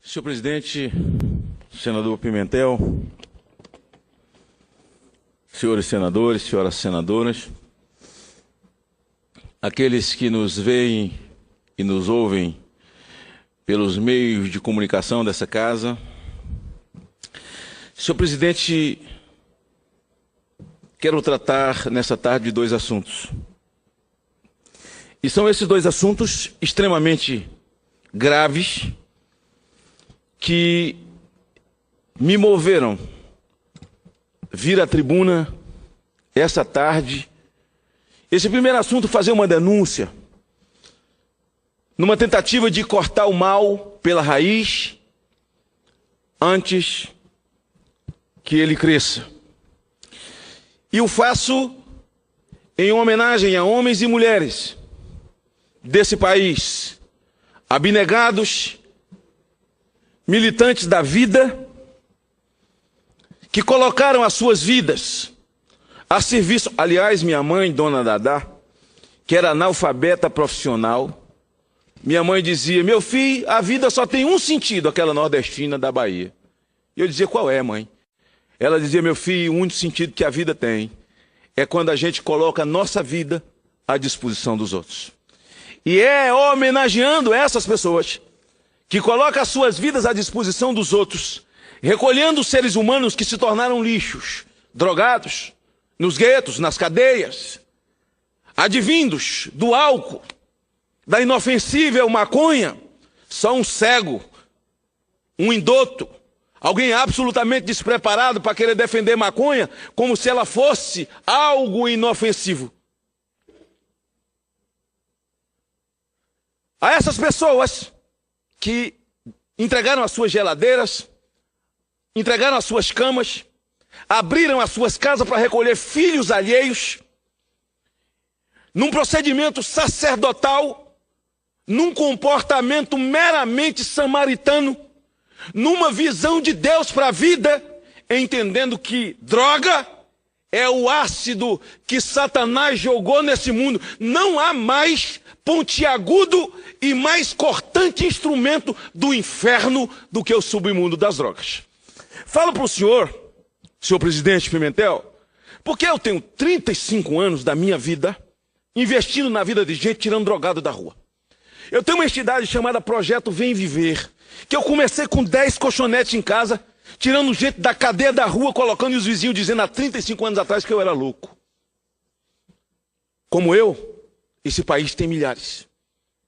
Senhor presidente, senador Pimentel, senhores senadores, senhoras senadoras, aqueles que nos veem e nos ouvem pelos meios de comunicação dessa casa. Senhor presidente, quero tratar nessa tarde de dois assuntos. E são esses dois assuntos extremamente graves que me moveram vir à tribuna essa tarde. Esse primeiro assunto, fazer uma denúncia numa tentativa de cortar o mal pela raiz antes que ele cresça. E o faço em homenagem a homens e mulheres desse país, abnegados, militantes da vida, que colocaram as suas vidas a serviço. Aliás, minha mãe, dona Dadá, que era analfabeta profissional, minha mãe dizia: meu filho, a vida só tem um sentido, aquela nordestina da Bahia. E eu dizia: qual é, mãe? Ela dizia: meu filho, o único sentido que a vida tem é quando a gente coloca a nossa vida à disposição dos outros. E é homenageando essas pessoas que colocam as suas vidas à disposição dos outros, recolhendo os seres humanos que se tornaram lixos, drogados, nos guetos, nas cadeias, advindos do álcool, da inofensível maconha. Só um cego, um indoto, alguém absolutamente despreparado para querer defender maconha como se ela fosse algo inofensivo. A essas pessoas que entregaram as suas geladeiras, entregaram as suas camas, abriram as suas casas para recolher filhos alheios, num procedimento sacerdotal, num comportamento meramente samaritano, numa visão de Deus para a vida, entendendo que droga é o ácido que Satanás jogou nesse mundo. Não há mais pontiagudo e mais cortante instrumento do inferno do que o submundo das drogas. Falo para o senhor presidente Pimentel, porque eu tenho 35 anos da minha vida investindo na vida de gente, tirando drogado da rua. Eu tenho uma entidade chamada Projeto Vem Viver, que eu comecei com 10 colchonetes em casa, tirando gente da cadeia da rua, colocando os vizinhos dizendo há 35 anos atrás que eu era louco. Como eu, esse país tem milhares.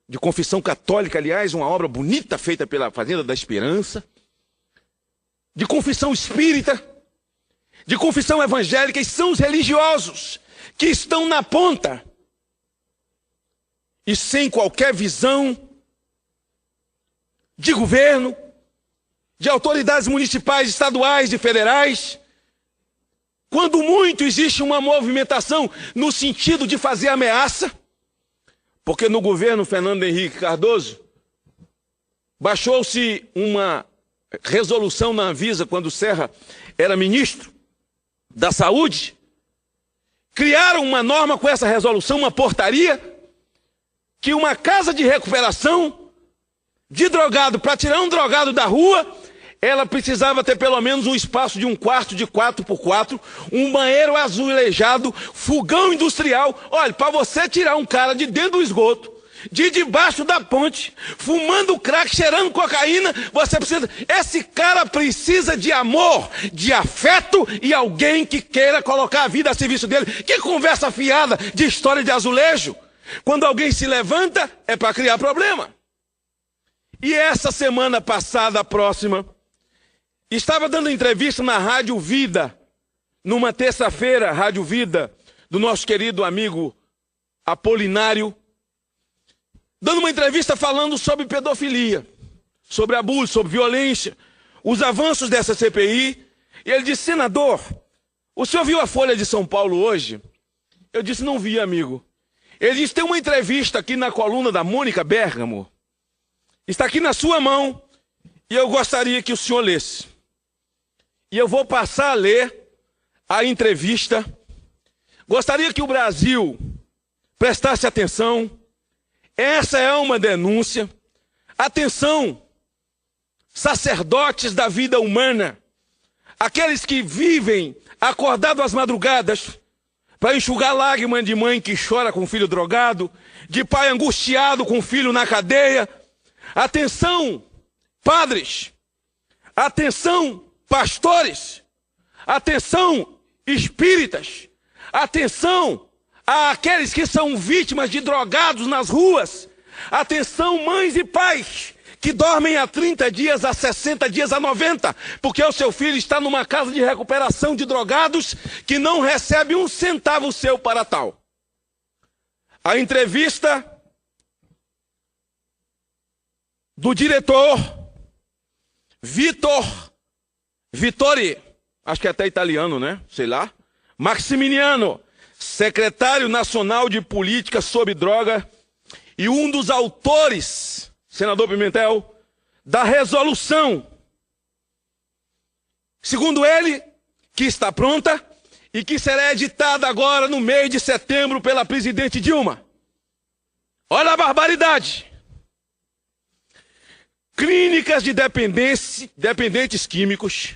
De confissão católica, aliás, uma obra bonita feita pela Fazenda da Esperança. De confissão espírita. De confissão evangélica. E são os religiosos que estão na ponta. E sem qualquer visão de governo, de autoridades municipais, estaduais e federais. Quando muito existe uma movimentação no sentido de fazer ameaça. Porque no governo Fernando Henrique Cardoso, baixou-se uma resolução na Anvisa, quando o Serra era ministro da Saúde, criaram uma norma com essa resolução, uma portaria, que uma casa de recuperação de drogado, para tirar um drogado da rua, ela precisava ter pelo menos um espaço de um quarto de 4x4, um banheiro azulejado, fogão industrial. Olha, para você tirar um cara de dentro do esgoto, de debaixo da ponte, fumando crack, cheirando cocaína, você precisa... Esse cara precisa de amor, de afeto e alguém que queira colocar a vida a serviço dele. Que conversa fiada de história de azulejo. Quando alguém se levanta, é para criar problema. E essa semana passada, a próxima... Estava dando entrevista na Rádio Vida, numa terça-feira, Rádio Vida, do nosso querido amigo Apolinário, dando uma entrevista falando sobre pedofilia, sobre abuso, sobre violência, os avanços dessa CPI. E ele disse: senador, o senhor viu a Folha de São Paulo hoje? Eu disse: não vi, amigo. Ele disse: tem uma entrevista aqui na coluna da Mônica Bergamo, está aqui na sua mão, e eu gostaria que o senhor lesse. E eu vou passar a ler a entrevista. Gostaria que o Brasil prestasse atenção. Essa é uma denúncia. Atenção, sacerdotes da vida humana, aqueles que vivem acordado às madrugadas para enxugar lágrimas de mãe que chora com filho drogado, de pai angustiado com filho na cadeia. Atenção, padres! Atenção, pastores! Atenção, espíritas! Atenção àqueles que são vítimas de drogados nas ruas! Atenção, mães e pais que dormem há 30 dias, há 60 dias, há 90, porque o seu filho está numa casa de recuperação de drogados que não recebe um centavo seu para tal. A entrevista do diretor Vittori, acho que é até italiano, né? Sei lá. Maximiliano, secretário nacional de política sobre droga e um dos autores, senador Pimentel, da resolução. Segundo ele, que está pronta e que será editada agora no mês de setembro pela presidente Dilma. Olha a barbaridade. Clínicas de dependentes químicos,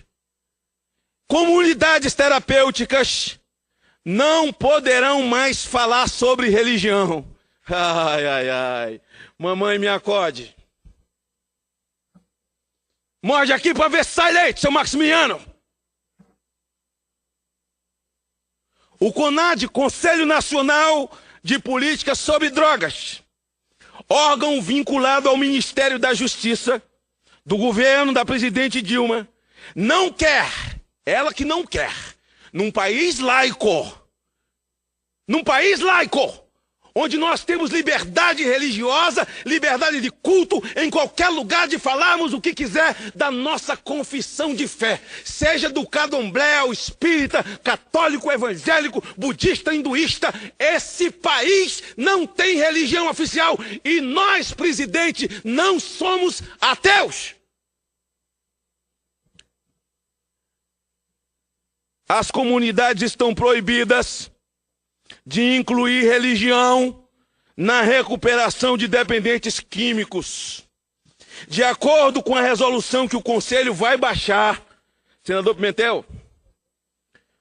comunidades terapêuticas não poderão mais falar sobre religião. Ai, ai, ai. Mamãe, me acode. Morde aqui para ver se sai leite, seu Maximiano. O CONAD, Conselho Nacional de Política sobre Drogas, órgão vinculado ao Ministério da Justiça, do governo da presidente Dilma, não quer, ela que não quer, num país laico, onde nós temos liberdade religiosa, liberdade de culto, em qualquer lugar de falarmos o que quiser da nossa confissão de fé, seja do candomblé, espírita, católico, evangélico, budista, hinduísta, esse país não tem religião oficial e nós, presidente, não somos ateus. As comunidades estão proibidas de incluir religião na recuperação de dependentes químicos. De acordo com a resolução que o Conselho vai baixar, senador Pimentel,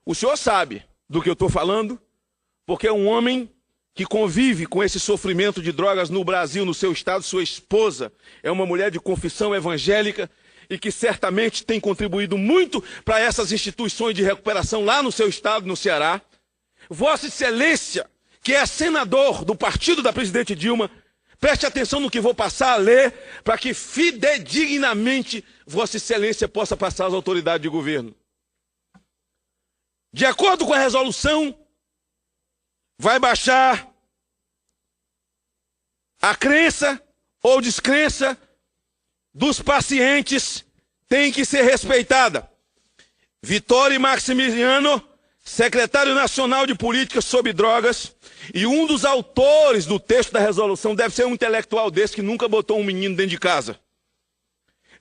o senhor sabe do que eu estou falando, porque é um homem que convive com esse sofrimento de drogas no Brasil, no seu estado. Sua esposa é uma mulher de confissão evangélica e que certamente tem contribuído muito para essas instituições de recuperação lá no seu estado, no Ceará. Vossa Excelência, que é senador do partido da presidente Dilma, preste atenção no que vou passar a ler, para que fidedignamente Vossa Excelência possa passar às autoridades de governo. De acordo com a resolução, vai baixar a crença ou descrença dos pacientes, tem que ser respeitada. Vittori Maximiliano, secretário nacional de política sobre drogas, e um dos autores do texto da resolução, deve ser um intelectual desse que nunca botou um menino dentro de casa,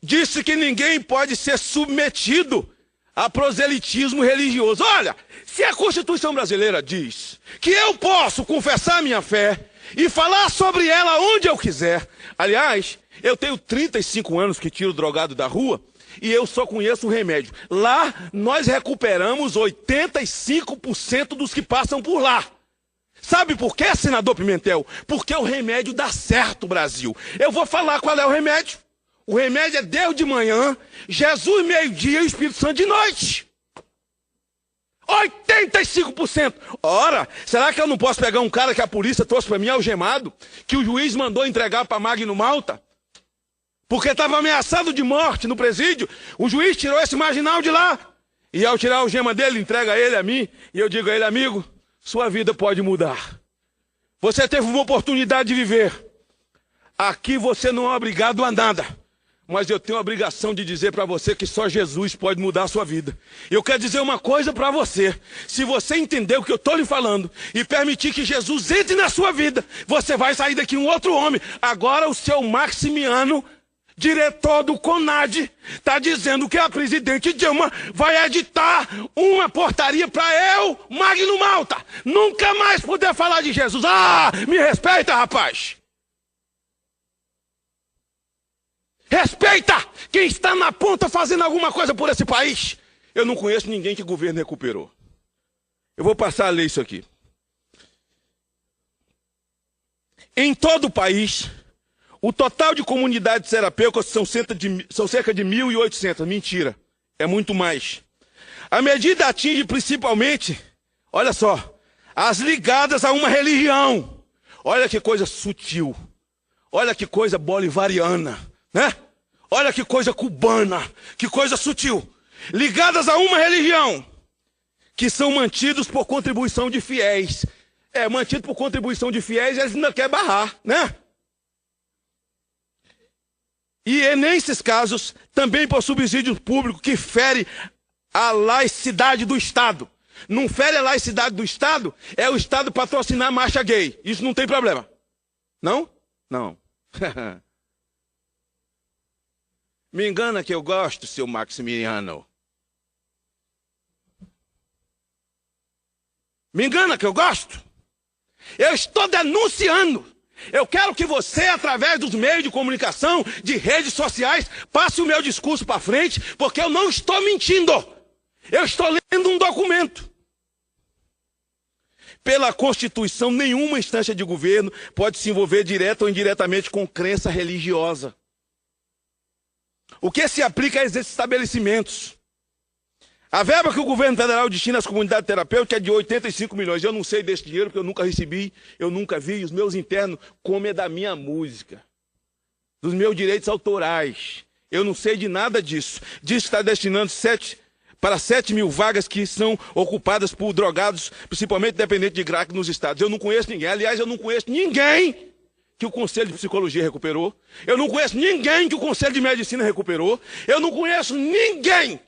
disse que ninguém pode ser submetido a proselitismo religioso. Olha, se a Constituição brasileira diz que eu posso confessar minha fé e falar sobre ela onde eu quiser, aliás, eu tenho 35 anos que tiro drogado da rua, e eu só conheço o remédio. Lá, nós recuperamos 85% dos que passam por lá. Sabe por quê, senador Pimentel? Porque o remédio dá certo, Brasil. Eu vou falar qual é o remédio. O remédio é Deus de manhã, Jesus meio-dia e o Espírito Santo de noite. 85%. Ora, será que eu não posso pegar um cara que a polícia trouxe para mim algemado, que o juiz mandou entregar para Magno Malta, porque estava ameaçado de morte no presídio? O juiz tirou esse marginal de lá. E ao tirar a algema dele, entrega ele a mim. E eu digo a ele: amigo, sua vida pode mudar. Você teve uma oportunidade de viver. Aqui você não é obrigado a nada. Mas eu tenho a obrigação de dizer para você que só Jesus pode mudar a sua vida. Eu quero dizer uma coisa para você. Se você entender o que eu estou lhe falando e permitir que Jesus entre na sua vida, você vai sair daqui um outro homem. Agora o seu Maximiano, diretor do CONAD, está dizendo que a presidente Dilma vai editar uma portaria para eu, Magno Malta, nunca mais poder falar de Jesus. Ah, me respeita, rapaz. Respeita Quem está na ponta fazendo alguma coisa por esse país? Eu não conheço ninguém que o governo recuperou. Eu vou passar a ler isso aqui. Em todo o país, o total de comunidades terapêuticas são cerca de 1.800. Mentira, é muito mais. A medida atinge principalmente, olha só, as ligadas a uma religião. Olha que coisa sutil. Olha que coisa bolivariana, né? Olha que coisa cubana, que coisa sutil. Ligadas a uma religião, que são mantidos por contribuição de fiéis. Mantido por contribuição de fiéis, eles ainda querem barrar, né? E nesses casos, também por subsídio público que fere a laicidade do Estado. Não fere a laicidade do Estado, é o Estado patrocinar a marcha gay. Isso não tem problema. Não? Não. Me engana que eu gosto, seu Maximiliano. Me engana que eu gosto? Eu estou denunciando. Eu quero que você, através dos meios de comunicação, de redes sociais, passe o meu discurso para frente, porque eu não estou mentindo. Eu estou lendo um documento. Pela Constituição, nenhuma instância de governo pode se envolver direta ou indiretamente com crença religiosa. O que se aplica a esses estabelecimentos? A verba que o governo federal destina às comunidades terapêuticas é de 85 milhões. Eu não sei desse dinheiro, porque eu nunca recebi, eu nunca vi. Os meus internos comem da minha música, dos meus direitos autorais. Eu não sei de nada disso. Diz que está destinando para 7 mil vagas que são ocupadas por drogados, principalmente dependentes de crack nos estados. Eu não conheço ninguém. Aliás, eu não conheço ninguém que o Conselho de Psicologia recuperou. Eu não conheço ninguém que o Conselho de Medicina recuperou. Eu não conheço ninguém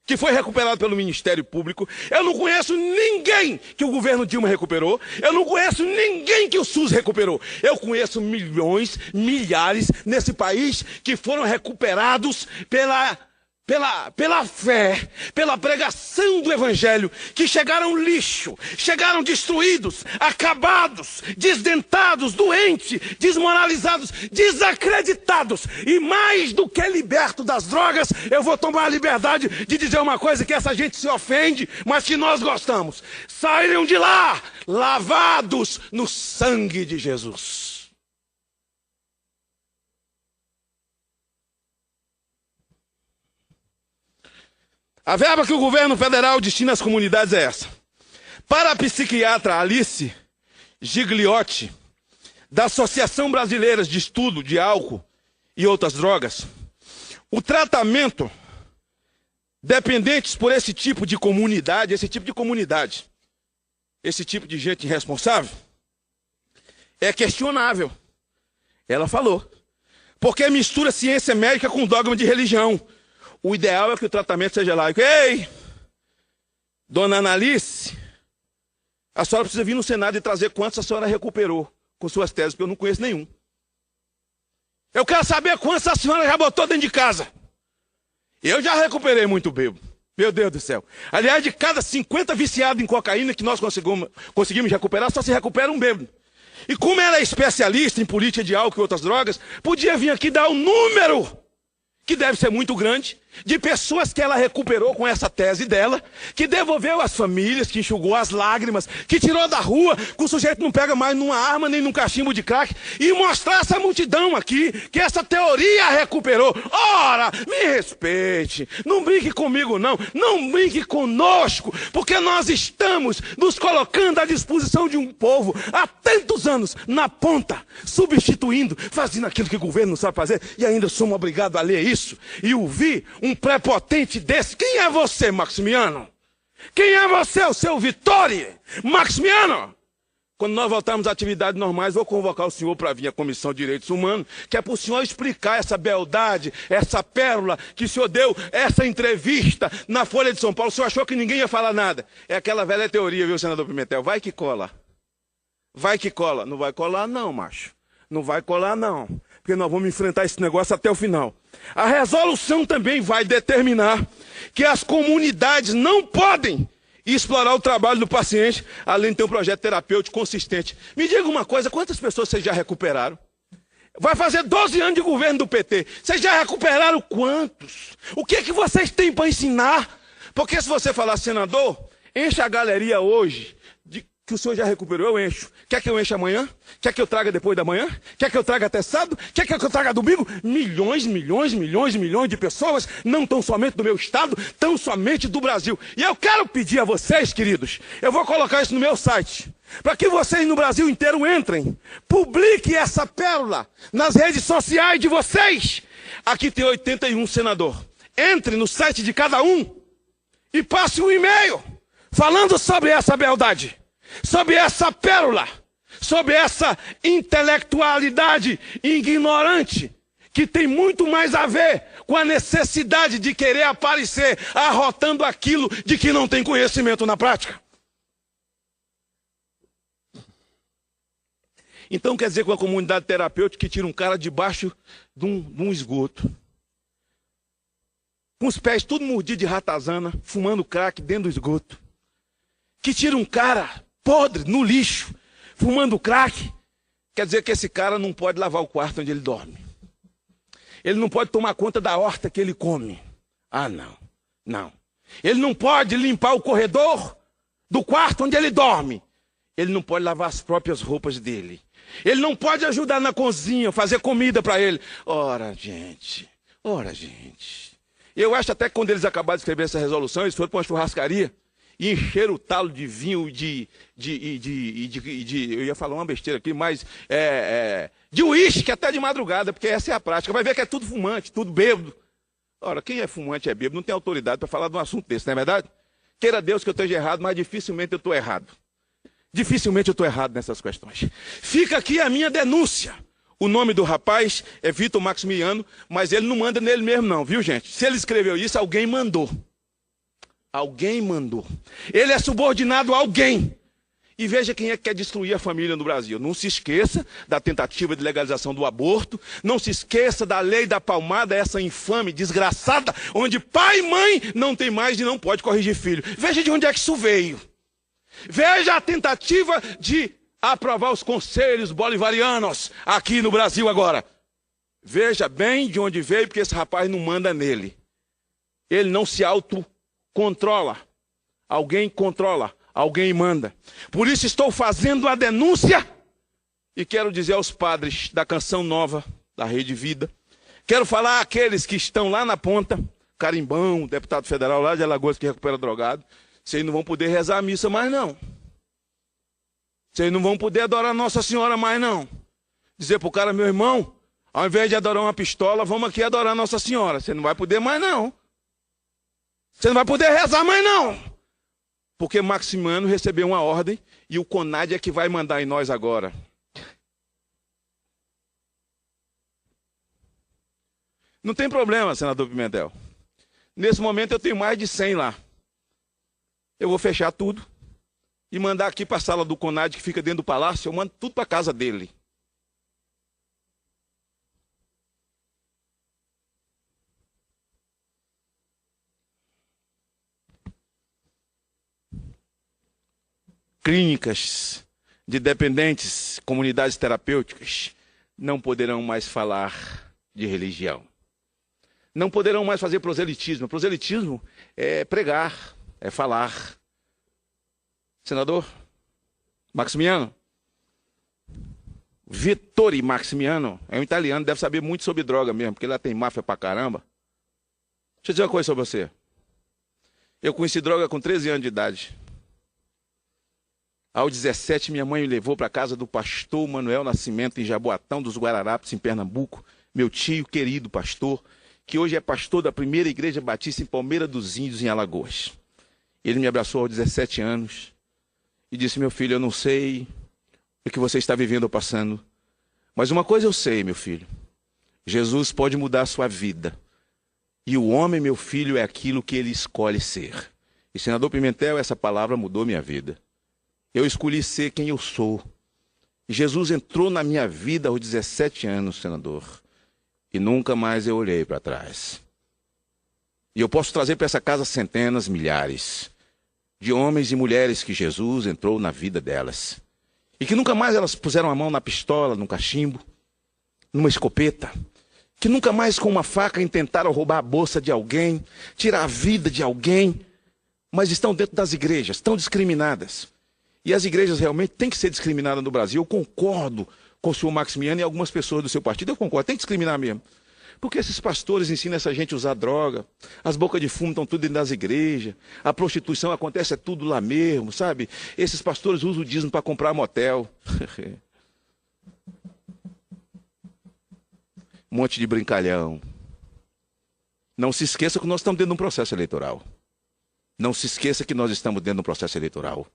que foi recuperado pelo Ministério Público. Eu não conheço ninguém que o governo Dilma recuperou. Eu não conheço ninguém que o SUS recuperou. Eu conheço milhões, milhares nesse país que foram recuperados pela fé, pela pregação do Evangelho, que chegaram lixo, chegaram destruídos, acabados, desdentados, doentes, desmoralizados, desacreditados. E mais do que liberto das drogas, eu vou tomar a liberdade de dizer uma coisa que essa gente se ofende, mas que nós gostamos. Saíram de lá, lavados no sangue de Jesus. A verba que o governo federal destina às comunidades é essa. Para a psiquiatra Alice Gigliotti, da Associação Brasileira de Estudo de Álcool e Outras Drogas, o tratamento dependentes por esse tipo de comunidade, esse tipo de gente irresponsável, é questionável. Ela falou. Porque mistura ciência médica com dogma de religião. O ideal é que o tratamento seja laico. Ei, dona Analice, a senhora precisa vir no Senado e trazer quantos a senhora recuperou com suas teses, porque eu não conheço nenhum. Eu quero saber quantos a senhora já botou dentro de casa. Eu já recuperei muito bêbado. Meu Deus do céu. Aliás, de cada 50 viciados em cocaína que nós conseguimos recuperar, só se recupera um bêbado. E como ela é especialista em política de álcool e outras drogas, podia vir aqui dar um número, que deve ser muito grande, de pessoas que ela recuperou com essa tese dela, que devolveu às famílias, que enxugou as lágrimas, que tirou da rua, que o sujeito não pega mais numa arma nem num cachimbo de crack, e mostrar essa multidão aqui, que essa teoria recuperou. Ora, me respeite, não brinque comigo não brinque conosco, porque nós estamos nos colocando à disposição de um povo há tantos anos, na ponta, substituindo, fazendo aquilo que o governo não sabe fazer, e ainda somos obrigados a ler isso, e ouvir um prepotente desse. Quem é você, Maximiano? Quem é você, o seu Vitória? Maximiano? Quando nós voltarmos às atividades normais, vou convocar o senhor para vir à Comissão de Direitos Humanos, que é para o senhor explicar essa beldade, essa pérola, que o senhor deu essa entrevista na Folha de São Paulo. O senhor achou que ninguém ia falar nada. É aquela velha teoria, viu, senador Pimentel? Vai que cola. Vai que cola. Não vai colar não, macho. Não vai colar não. Porque nós vamos enfrentar esse negócio até o final. A resolução também vai determinar que as comunidades não podem explorar o trabalho do paciente, além de ter um projeto terapêutico consistente. Me diga uma coisa, quantas pessoas vocês já recuperaram? Vai fazer 12 anos de governo do PT. Vocês já recuperaram quantos? O que é que vocês têm para ensinar? Porque se você falar, senador, enche a galeria hoje, que o senhor já recuperou, eu encho. Quer que eu enche amanhã? Quer que eu traga depois da manhã? Quer que eu traga até sábado? Quer que eu traga domingo? Milhões de pessoas, não tão somente do meu estado, tão somente do Brasil. E eu quero pedir a vocês, queridos, eu vou colocar isso no meu site, para que vocês no Brasil inteiro entrem, publiquem essa pérola nas redes sociais de vocês. Aqui tem 81 senador. Entre no site de cada um e passe um e-mail falando sobre essa beldade, sobre essa pérola, sobre essa intelectualidade ignorante, que tem muito mais a ver com a necessidade de querer aparecer, arrotando aquilo de que não tem conhecimento na prática. Então quer dizer que uma comunidade terapêutica que tira um cara debaixo de um esgoto, com os pés tudo mordido de ratazana, fumando crack dentro do esgoto, que tira um cara podre, no lixo, fumando crack, quer dizer que esse cara não pode lavar o quarto onde ele dorme. Ele não pode tomar conta da horta que ele come. Ah, não. Ele não pode limpar o corredor do quarto onde ele dorme. Ele não pode lavar as próprias roupas dele. Ele não pode ajudar na cozinha, fazer comida para ele. Ora, gente. Eu acho até que quando eles acabaram de escrever essa resolução, eles foram para uma churrascaria e encheram o talo de vinho eu ia falar uma besteira aqui, mas de uísque até de madrugada, porque essa é a prática. Vai ver que é tudo fumante, tudo bêbado. Ora, quem é fumante é bêbado, não tem autoridade para falar de um assunto desse, não é verdade? Queira Deus que eu esteja errado, mas dificilmente eu estou errado. Dificilmente eu estou errado nessas questões. Fica aqui a minha denúncia. O nome do rapaz é Vitor Maximiano, mas ele não manda nele mesmo não, viu gente? Se ele escreveu isso, alguém mandou. Alguém mandou. Ele é subordinado a alguém. E veja quem é que quer destruir a família no Brasil. Não se esqueça da tentativa de legalização do aborto. Não se esqueça da lei da palmada, essa infame, desgraçada, onde pai e mãe não tem mais e não pode corrigir filho. Veja de onde é que isso veio. Veja a tentativa de aprovar os conselhos bolivarianos aqui no Brasil agora. Veja bem de onde veio, porque esse rapaz não manda nele. Ele não se autocontrola. Alguém controla, alguém manda. Por isso estou fazendo a denúncia e quero dizer aos padres da Canção Nova, da Rede Vida, quero falar àqueles que estão lá na ponta, Carimbão, deputado federal lá de Alagoas que recupera drogado, vocês não vão poder rezar a missa mais não. Vocês não vão poder adorar Nossa Senhora mais não. Dizer para o cara, meu irmão, ao invés de adorar uma pistola, vamos aqui adorar Nossa Senhora. Você não vai poder mais não. Você não vai poder rezar mais não. Porque Maximiano recebeu uma ordem e o CONAD é que vai mandar em nós agora. Não tem problema, senador Pimentel. Nesse momento eu tenho mais de 100 lá. Eu vou fechar tudo e mandar aqui para a sala do CONAD que fica dentro do palácio, eu mando tudo para a casa dele. Clínicas de dependentes, comunidades terapêuticas, não poderão mais falar de religião. Não poderão mais fazer proselitismo. Proselitismo é pregar, é falar. Senador Maximiano, Vittore Maximiano, é um italiano, deve saber muito sobre droga mesmo, porque lá tem máfia pra caramba. Deixa eu dizer uma coisa sobre você. Eu conheci droga com 13 anos de idade. Aos 17, minha mãe me levou para a casa do pastor Manuel Nascimento, em Jaboatão dos Guararapes, em Pernambuco. Meu tio, querido pastor, que hoje é pastor da primeira igreja batista em Palmeira dos Índios, em Alagoas. Ele me abraçou aos 17 anos e disse, meu filho, eu não sei o que você está vivendo ou passando, mas uma coisa eu sei, meu filho. Jesus pode mudar a sua vida. E o homem, meu filho, é aquilo que ele escolhe ser. E, senador Pimentel, essa palavra mudou minha vida. Eu escolhi ser quem eu sou. Jesus entrou na minha vida aos 17 anos, senador. E nunca mais eu olhei para trás. E eu posso trazer para essa casa centenas, milhares de homens e mulheres que Jesus entrou na vida delas. E que nunca mais elas puseram a mão na pistola, no cachimbo. numa escopeta, que nunca mais com uma faca intentaram roubar a bolsa de alguém, tirar a vida de alguém, mas estão dentro das igrejas, estão discriminadas. E as igrejas realmente têm que ser discriminadas no Brasil. Eu concordo com o senhor Maximiano e algumas pessoas do seu partido, eu concordo, tem que discriminar mesmo. Porque esses pastores ensinam essa gente a usar droga, as bocas de fumo estão tudo dentro das igrejas, a prostituição acontece tudo lá mesmo, sabe? Esses pastores usam o dízimo para comprar motel. Um monte de brincalhão. Não se esqueça que nós estamos dentro de um processo eleitoral. Não se esqueça que nós estamos dentro de um processo eleitoral.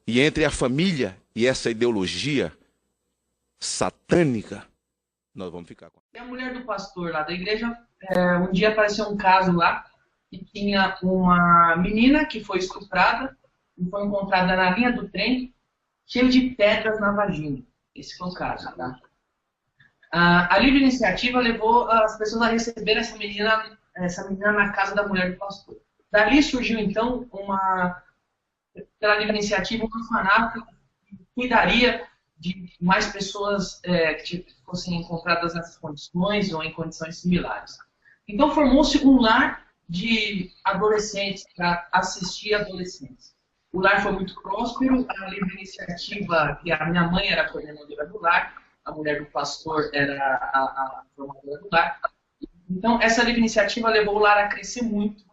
E entre a família e essa ideologia satânica, nós vamos ficar com. E a mulher do pastor lá da igreja, um dia apareceu um caso lá, que tinha uma menina que foi estuprada e foi encontrada na linha do trem, cheia de pedras na vagina. Esse foi o caso, tá? A livre iniciativa levou as pessoas a receber essa menina na casa da mulher do pastor. Dali surgiu, então, pela livre iniciativa, um orfanato que cuidaria de mais pessoas que fossem encontradas nessas condições ou em condições similares. Então, formou-se um lar de adolescentes para assistir adolescentes. O lar foi muito próspero, a livre iniciativa, que a minha mãe era a coordenadora do lar, a mulher do pastor era a formadora do lar. Então, essa livre iniciativa levou o lar a crescer muito.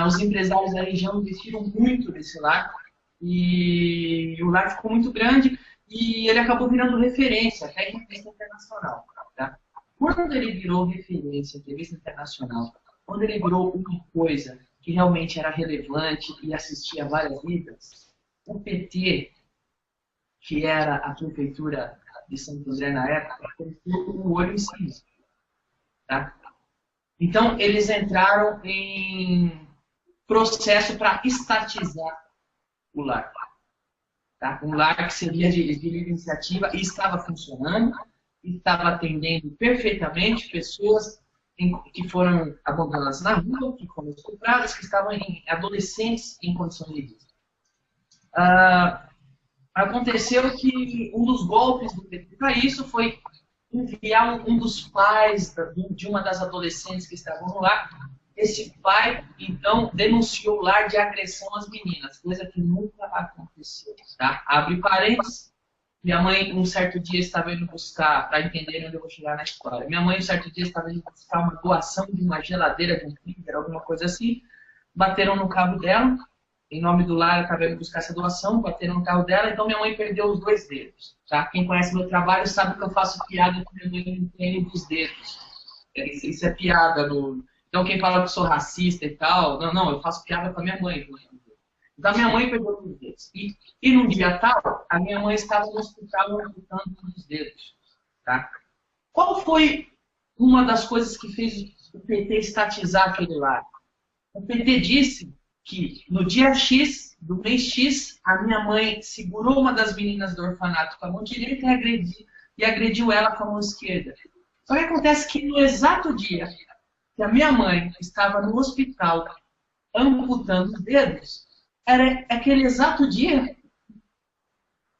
Os empresários da região investiram muito nesse lar e o lar ficou muito grande e ele acabou virando referência até em revista internacional. Tá? Quando ele virou referência em revista internacional, quando ele virou uma coisa que realmente era relevante e assistia várias vidas, o PT, que era a prefeitura de Santo André na época, colocou o olho em cima. Tá? Então, eles entraram em processo para estatizar o lar. Tá? Um lar que seria de livre iniciativa e estava funcionando, e estava atendendo perfeitamente pessoas que foram abandonadas na rua, que foram estupradas, que estavam adolescentes em condições de vida. Aconteceu que um dos golpes do PT para isso foi enviar um dos pais de uma das adolescentes que estavam lá. Esse pai, então, denunciou o lar de agressão às meninas, coisa que nunca aconteceu. Tá? Abre parênteses. Minha mãe, um certo dia, estava indo buscar, para entenderem onde eu vou chegar na história, minha mãe, um certo dia, estava indo buscar uma doação de uma geladeira, de um freezer, alguma coisa assim. Bateram no carro dela. Em nome do lar, eu estava indo buscar essa doação, bateram no carro dela, então minha mãe perdeu os 2 dedos. Tá? Quem conhece meu trabalho sabe que eu faço piada com minha mãe não tem dos dedos. Isso é piada. Então quem fala que eu sou racista e tal, não, eu faço piada com a minha mãe. Então a minha mãe perdeu os dedos. E num dia tal, a minha mãe estava no hospital amputando os dedos. Tá? Qual foi uma das coisas que fez o PT estatizar aquele lar? O PT disse que no dia X, do mês X, a minha mãe segurou uma das meninas do orfanato com a mão direita e agrediu ela com a mão esquerda. Só que acontece que no exato dia que a minha mãe estava no hospital amputando os dedos, era aquele exato dia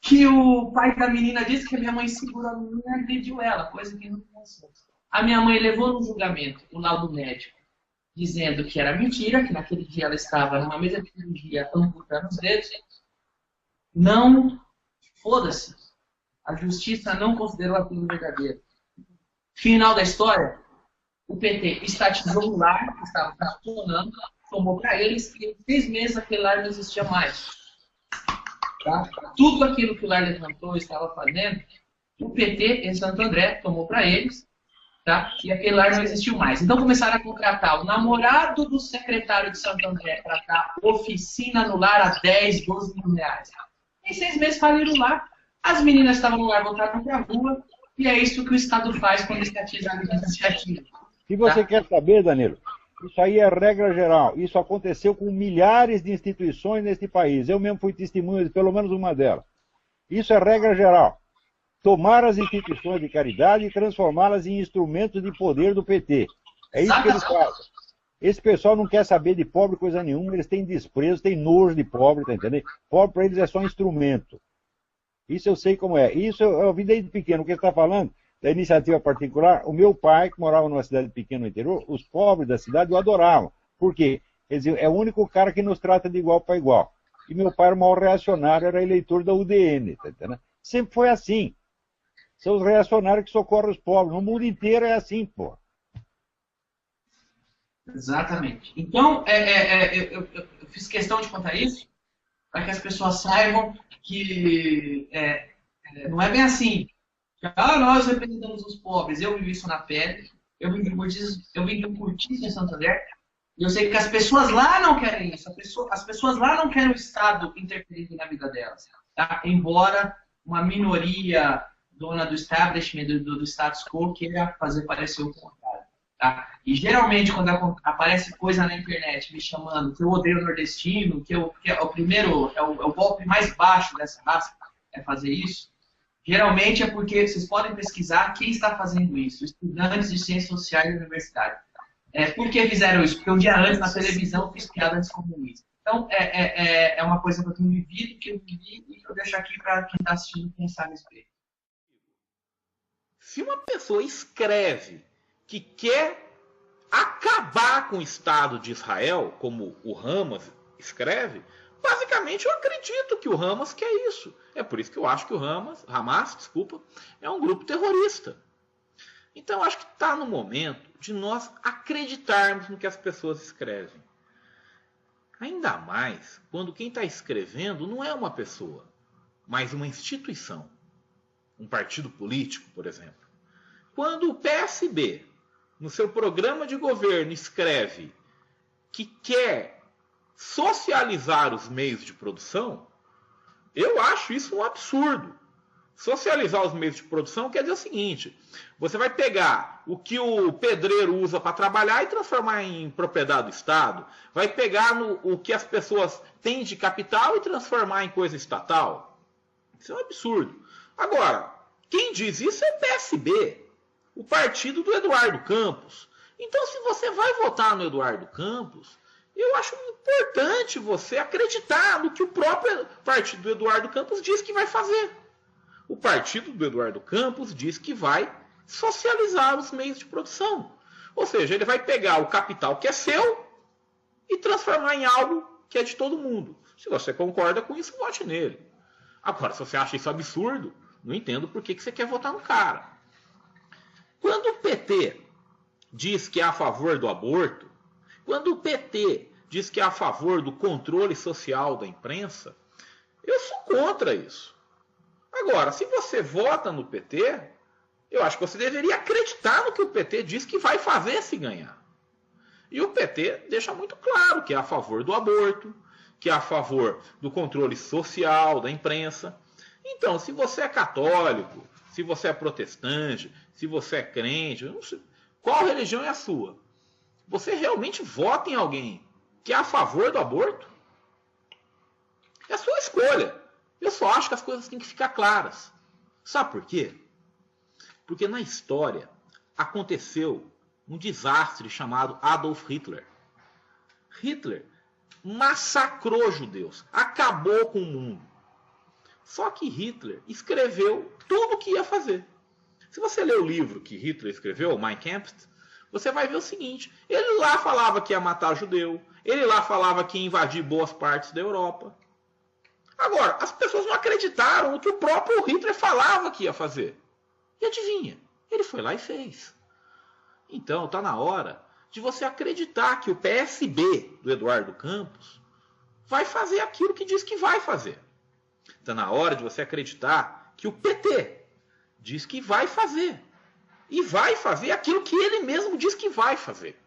que o pai da menina disse que a minha mãe segurou a menina e agrediu ela, coisa que não aconteceu. A minha mãe levou no julgamento o laudo médico, dizendo que era mentira, que naquele dia ela estava numa mesa de cirurgia amputando os dedos. Não, foda-se. A justiça não considerou aquilo verdadeiro. Final da história, o PT estatizou o lar, que estava funcionando, tomou para eles, e em 6 meses aquele lar não existia mais. Tá? Tudo aquilo que o lar levantou e estava fazendo, o PT em Santo André tomou para eles, tá? E aquele lar não existiu mais. Então começaram a contratar o namorado do secretário de Santo André para dar oficina no lar a 10, 12 mil reais. Em 6 meses faliram o lar. As meninas estavam no lar, voltaram para a rua. E é isso que o Estado faz quando estatiza a iniciativa. Se você quer saber, Danilo, isso aí é regra geral. Isso aconteceu com milhares de instituições neste país. Eu mesmo fui testemunha de pelo menos uma delas. Isso é regra geral. Tomar as instituições de caridade e transformá-las em instrumentos de poder do PT. É isso que eles fazem. Esse pessoal não quer saber de pobre coisa nenhuma, eles têm desprezo, têm nojo de pobre, tá entendendo? Pobre para eles é só instrumento. Isso eu sei como é. Isso eu ouvi desde pequeno. O que você está falando da iniciativa particular, o meu pai, que morava numa cidade pequena no interior, os pobres da cidade o adoravam. Por quê? Quer dizer, é o único cara que nos trata de igual para igual. E meu pai era o maior reacionário, era eleitor da UDN, tá entendendo? Sempre foi assim. São os reacionários que socorrem os pobres. No mundo inteiro é assim, pô. Exatamente. Então, eu fiz questão de contar isso para que as pessoas saibam que não é bem assim. Nós representamos os pobres. Eu vivi isso na pele. Eu vivi um cortiço em Santander. E eu sei que as pessoas lá não querem isso. As pessoas lá não querem o Estado interferindo na vida delas. Tá? Embora uma minoria dona do establishment, do status quo, queira fazer parecer o contrário. Tá? E geralmente, quando aparece coisa na internet me chamando que eu odeio o nordestino, que é o primeiro, é o golpe mais baixo dessa raça, é fazer isso, geralmente é porque vocês podem pesquisar quem está fazendo isso, estudantes de ciências sociais da universidade. Por que fizeram isso? Porque um dia antes, na televisão, eu fiz piada anticomunista. Então, é uma coisa que eu tenho vivido, que eu vivi, e que eu deixo aqui para quem está assistindo pensar nesse respeito. Se uma pessoa escreve que quer acabar com o Estado de Israel, como o Hamas escreve, basicamente eu acredito que o Hamas quer isso. É por isso que eu acho que o Hamas, é um grupo terrorista. Então acho que está no momento de nós acreditarmos no que as pessoas escrevem. Ainda mais quando quem está escrevendo não é uma pessoa, mas uma instituição. Um partido político, por exemplo. Quando o PSB, no seu programa de governo, escreve que quer socializar os meios de produção, eu acho isso um absurdo. Socializar os meios de produção quer dizer o seguinte: você vai pegar o que o pedreiro usa para trabalhar e transformar em propriedade do Estado, vai pegar o que as pessoas têm de capital e transformar em coisa estatal. Isso é um absurdo. Agora, quem diz isso é o PSB, o partido do Eduardo Campos. Então, se você vai votar no Eduardo Campos, eu acho importante você acreditar no que o próprio partido do Eduardo Campos diz que vai fazer. O partido do Eduardo Campos diz que vai socializar os meios de produção. Ou seja, ele vai pegar o capital que é seu e transformar em algo que é de todo mundo. Se você concorda com isso, vote nele. Agora, se você acha isso absurdo, não entendo por que você quer votar no cara. Quando o PT diz que é a favor do aborto, quando o PT diz que é a favor do controle social da imprensa, eu sou contra isso. Agora, se você vota no PT, eu acho que você deveria acreditar no que o PT diz que vai fazer se ganhar. E o PT deixa muito claro que é a favor do aborto, que é a favor do controle social da imprensa. Então, se você é católico, se você é protestante, se você é crente, eu não sei, qual religião é a sua? Você realmente vota em alguém que é a favor do aborto? É a sua escolha. Eu só acho que as coisas têm que ficar claras. Sabe por quê? Porque na história aconteceu um desastre chamado Adolf Hitler. Hitler massacrou judeus, acabou com o mundo. Só que Hitler escreveu tudo o que ia fazer. Se você ler o livro que Hitler escreveu, o Mein Kampf, você vai ver o seguinte: ele lá falava que ia matar judeu, ele lá falava que ia invadir boas partes da Europa. Agora, as pessoas não acreditaram no que o próprio Hitler falava que ia fazer. E adivinha? Ele foi lá e fez. Então, está na hora de você acreditar que o PSB do Eduardo Campos vai fazer aquilo que diz que vai fazer. Está na hora de você acreditar que o PT diz que vai fazer. E vai fazer aquilo que ele mesmo diz que vai fazer.